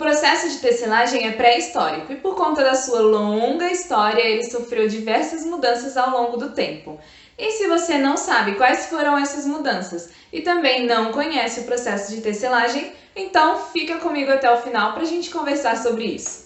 processo de tecelagem é pré-histórico e por conta da sua longa história, ele sofreu diversas mudanças ao longo do tempo. E se você não sabe quais foram essas mudanças e também não conhece o processo de tecelagem, então fica comigo até o final para a gente conversar sobre isso.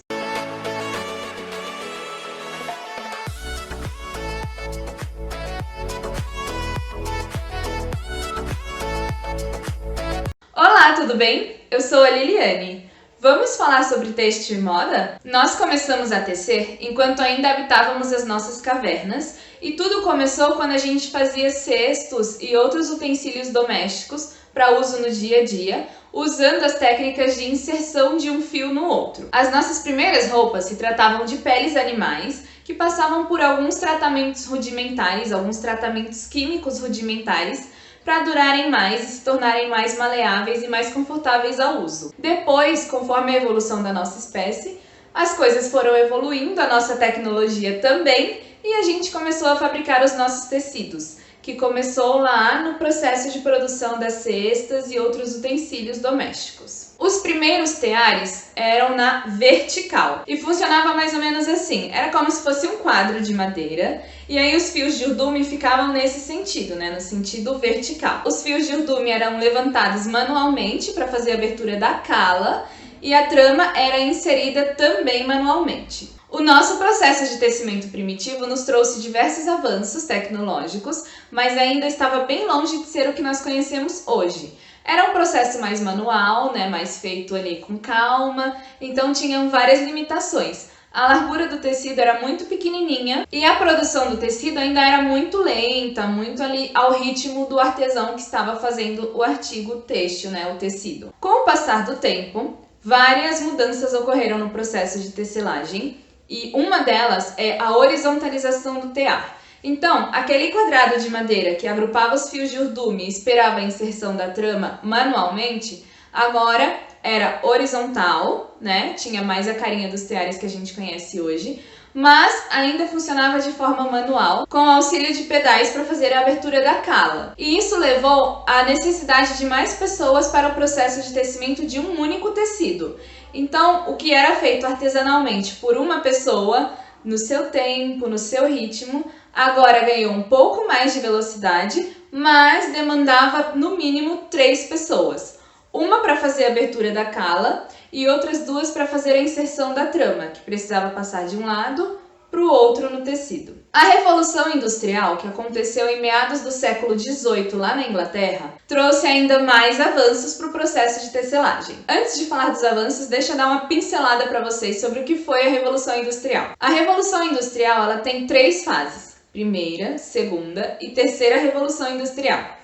Olá, tudo bem? Eu sou a Liliane. Vamos falar sobre têxtil e moda? Nós começamos a tecer enquanto ainda habitávamos as nossas cavernas e tudo começou quando a gente fazia cestos e outros utensílios domésticos para uso no dia a dia, usando as técnicas de inserção de um fio no outro. As nossas primeiras roupas se tratavam de peles animais que passavam por alguns tratamentos rudimentares, alguns tratamentos químicos rudimentares, para durarem mais e se tornarem mais maleáveis e mais confortáveis ao uso. Depois, conforme a evolução da nossa espécie, as coisas foram evoluindo, a nossa tecnologia também, e a gente começou a fabricar os nossos tecidos, que começou lá no processo de produção das cestas e outros utensílios domésticos. Os primeiros teares eram na vertical e funcionava mais ou menos assim, era como se fosse um quadro de madeira e aí os fios de urdume ficavam nesse sentido, no sentido vertical. Os fios de urdume eram levantados manualmente para fazer a abertura da cala e a trama era inserida também manualmente. O nosso processo de tecimento primitivo nos trouxe diversos avanços tecnológicos, mas ainda estava bem longe de ser o que nós conhecemos hoje. Era um processo mais manual, mais feito ali com calma, então tinham várias limitações. A largura do tecido era muito pequenininha e a produção do tecido ainda era muito lenta, muito ali ao ritmo do artesão que estava fazendo o artigo têxtil, o tecido. Com o passar do tempo, várias mudanças ocorreram no processo de tecelagem e uma delas é a horizontalização do tear. Então, aquele quadrado de madeira que agrupava os fios de urdume e esperava a inserção da trama manualmente, agora era horizontal, Tinha mais a carinha dos teares que a gente conhece hoje, mas ainda funcionava de forma manual, com o auxílio de pedais para fazer a abertura da cala. E isso levou à necessidade de mais pessoas para o processo de tecimento de um único tecido. Então, o que era feito artesanalmente por uma pessoa, no seu tempo, no seu ritmo, agora ganhou um pouco mais de velocidade, mas demandava no mínimo 3 pessoas. Uma para fazer a abertura da cala e outras 2 para fazer a inserção da trama, que precisava passar de um lado para o outro no tecido. A Revolução Industrial, que aconteceu em meados do século XVIII lá na Inglaterra, trouxe ainda mais avanços para o processo de tecelagem. Antes de falar dos avanços, deixa eu dar uma pincelada para vocês sobre o que foi a Revolução Industrial. A Revolução Industrial ela tem 3 fases: primeira, segunda e terceira Revolução Industrial.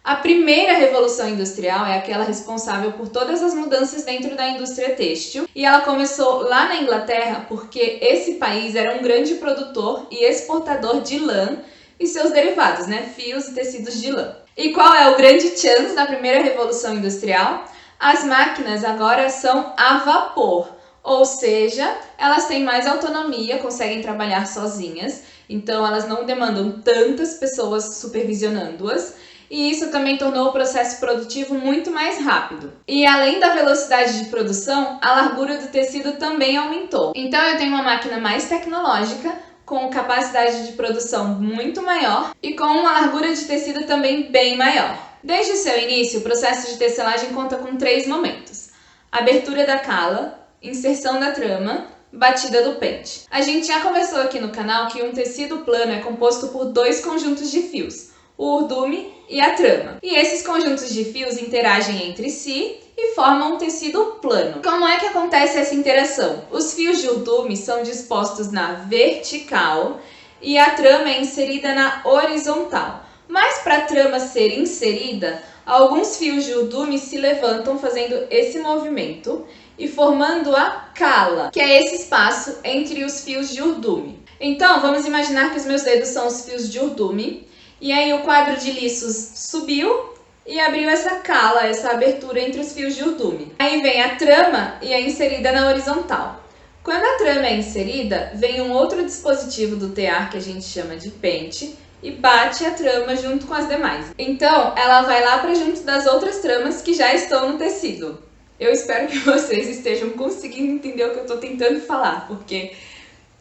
A primeira Revolução Industrial é aquela responsável por todas as mudanças dentro da indústria têxtil e ela começou lá na Inglaterra porque esse país era um grande produtor e exportador de lã e seus derivados, fios e tecidos de lã. E qual é o grande chance da primeira Revolução Industrial? As máquinas agora são a vapor, ou seja, elas têm mais autonomia, conseguem trabalhar sozinhas, então elas não demandam tantas pessoas supervisionando-as. E isso também tornou o processo produtivo muito mais rápido. E além da velocidade de produção, a largura do tecido também aumentou. Então eu tenho uma máquina mais tecnológica, com capacidade de produção muito maior e com uma largura de tecido também bem maior. Desde o seu início, o processo de tecelagem conta com 3 momentos: abertura da cala, inserção da trama, batida do pente. A gente já conversou aqui no canal que um tecido plano é composto por 2 conjuntos de fios, o urdume e a trama. E esses conjuntos de fios interagem entre si e formam um tecido plano. Como é que acontece essa interação? Os fios de urdume são dispostos na vertical e a trama é inserida na horizontal. Mas para a trama ser inserida, alguns fios de urdume se levantam fazendo esse movimento e formando a cala, que é esse espaço entre os fios de urdume. Então, vamos imaginar que os meus dedos são os fios de urdume e aí o quadro de liços subiu e abriu essa cala, essa abertura entre os fios de urdume. Aí vem a trama e é inserida na horizontal. Quando a trama é inserida, vem um outro dispositivo do tear que a gente chama de pente e bate a trama junto com as demais. Então, ela vai lá para junto das outras tramas que já estão no tecido. Eu espero que vocês estejam conseguindo conseguindo entender o que eu tô tentando falar, porque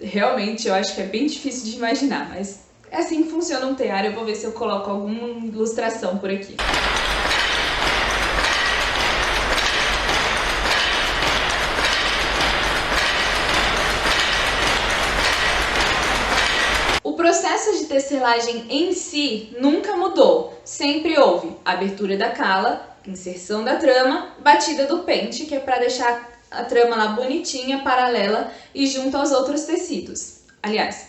realmente eu acho que é bem difícil de imaginar, mas é assim que funciona um tear. Eu vou ver se eu coloco alguma ilustração por aqui. O processo de tecelagem em si nunca mudou. Sempre houve abertura da cala, inserção da trama, batida do pente, que é para deixar a trama lá bonitinha, paralela e junto aos outros tecidos. Aliás,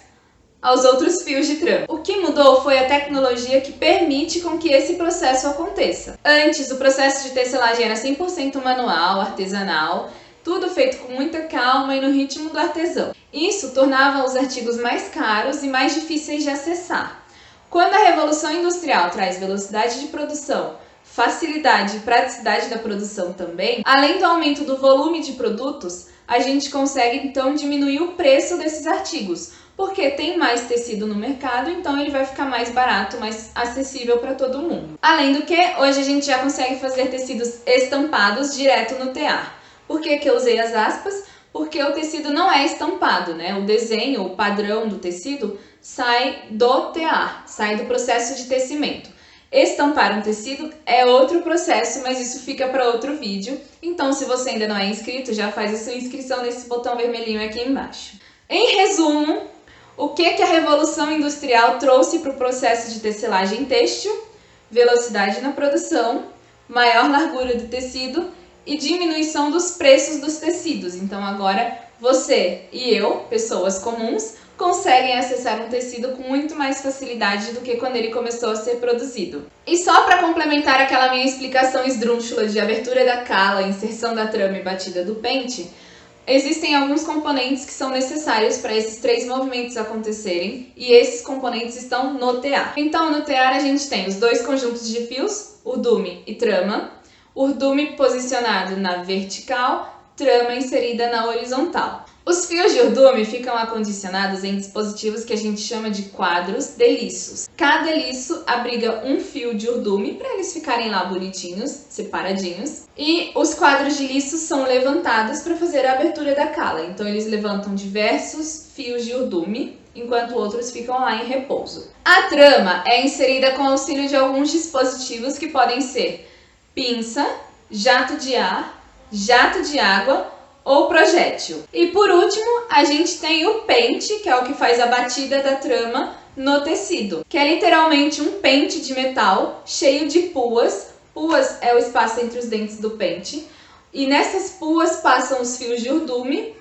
aos outros fios de trama. O que mudou foi a tecnologia que permite com que esse processo aconteça. Antes, o processo de tecelagem era 100% manual, artesanal, tudo feito com muita calma e no ritmo do artesão. Isso tornava os artigos mais caros e mais difíceis de acessar. Quando a Revolução Industrial traz velocidade de produção, facilidade e praticidade da produção também, além do aumento do volume de produtos, a gente consegue então diminuir o preço desses artigos, porque tem mais tecido no mercado, então ele vai ficar mais barato, mais acessível para todo mundo. Além do que, hoje a gente já consegue fazer tecidos estampados direto no tear. Por que eu usei as aspas? Porque o tecido não é estampado, né? O desenho, o padrão do tecido sai do tear, sai do processo de tecimento. Estampar um tecido é outro processo, mas isso fica para outro vídeo. Então, se você ainda não é inscrito, já faz a sua inscrição nesse botão vermelhinho aqui embaixo. Em resumo, o que a Revolução Industrial trouxe para o processo de tecelagem têxtil? Velocidade na produção, maior largura do tecido e diminuição dos preços dos tecidos. Então agora você e eu, pessoas comuns, conseguem acessar um tecido com muito mais facilidade do que quando ele começou a ser produzido. E só para complementar aquela minha explicação esdrúxula de abertura da cala, inserção da trama e batida do pente, existem alguns componentes que são necessários para esses três movimentos acontecerem, e esses componentes estão no tear. Então no tear a gente tem os dois conjuntos de fios, urdume e trama, urdume posicionado na vertical, trama inserida na horizontal. Os fios de urdume ficam acondicionados em dispositivos que a gente chama de quadros de liços. Cada liço abriga um fio de urdume para eles ficarem lá bonitinhos, separadinhos. E os quadros de liços são levantados para fazer a abertura da cala. Então eles levantam diversos fios de urdume, enquanto outros ficam lá em repouso. A trama é inserida com auxílio de alguns dispositivos que podem ser pinça, jato de ar, jato de água ou projétil. E por último, a gente tem o pente, que é o que faz a batida da trama no tecido, que é literalmente um pente de metal cheio de puas. Puas é o espaço entre os dentes do pente, e nessas puas passam os fios de urdume,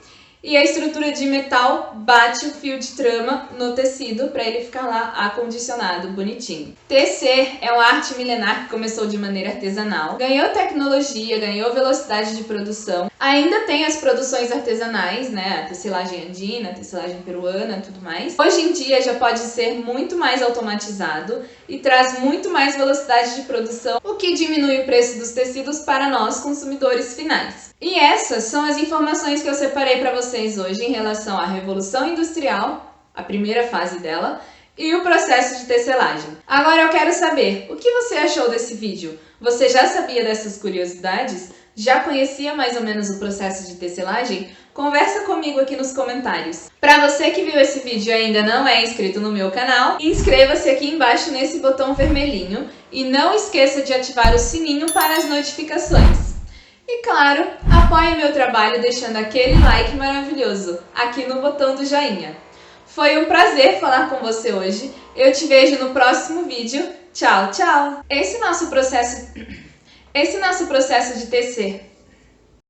e a estrutura de metal bate o fio de trama no tecido para ele ficar lá acondicionado, bonitinho. Tecer é uma arte milenar que começou de maneira artesanal, ganhou tecnologia, ganhou velocidade de produção. Ainda tem as produções artesanais, né? A tecelagem andina, a tecelagem peruana, tudo mais. Hoje em dia já pode ser muito mais automatizado e traz muito mais velocidade de produção, o que diminui o preço dos tecidos para nós, consumidores finais. E essas são as informações que eu separei para vocês hoje em relação à Revolução Industrial, a primeira fase dela, e o processo de tecelagem. Agora eu quero saber, o que você achou desse vídeo? Você já sabia dessas curiosidades? Já conhecia mais ou menos o processo de tecelagem? Conversa comigo aqui nos comentários. Para você que viu esse vídeo e ainda não é inscrito no meu canal, inscreva-se aqui embaixo nesse botão vermelhinho e não esqueça de ativar o sininho para as notificações. E claro, apoie meu trabalho deixando aquele like maravilhoso aqui no botão do joinha. Foi um prazer falar com você hoje. Eu te vejo no próximo vídeo. Tchau, tchau! Esse nosso processo de tecer